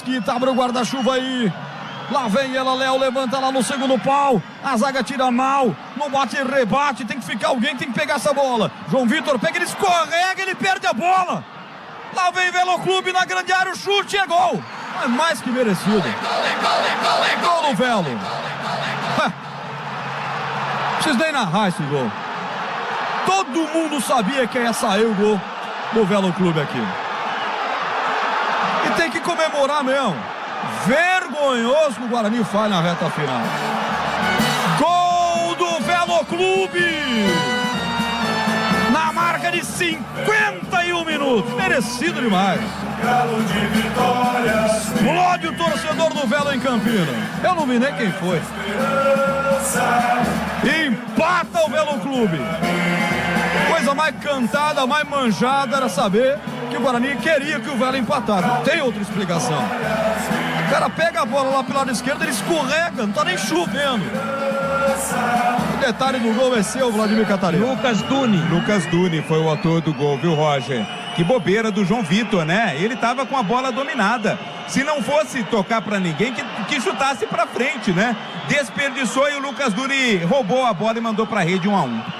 Mesquita abre o guarda-chuva aí. Lá vem ela, Léo, levanta lá no segundo pau. A zaga tira mal. No bate e rebate. Tem que ficar alguém, tem que pegar essa bola. João Vitor pega, ele escorrega, ele perde a bola. Lá vem Velo Clube na grande área. O chute é gol. É mais que merecido. Gol do Velo. Preciso nem narrar esse gol. Todo mundo sabia que ia sair o gol do Velo Clube aqui. E tem que comemorar mesmo. Vergonhoso que o Guarani faz na reta final. Gol do Velo Clube! Na marca de 51 minutos. Merecido demais. Explode o torcedor do Velo em Campinas. Eu não vi nem quem foi. Empata o Velo Clube. Coisa mais cantada, mais manjada era saber que o Guarani queria que o Velo empatasse. Não tem outra explicação. O cara pega a bola lá pelo lado esquerdo, ele escorrega, não tá nem chovendo. O detalhe do gol é seu, Vladimir Catarina. Lucas Duni foi o autor do gol, viu, Roger? Que bobeira do João Vitor, né? Ele tava com a bola dominada. Se não fosse tocar pra ninguém, que chutasse pra frente, né? Desperdiçou e o Lucas Duni roubou a bola e mandou pra rede 1-1.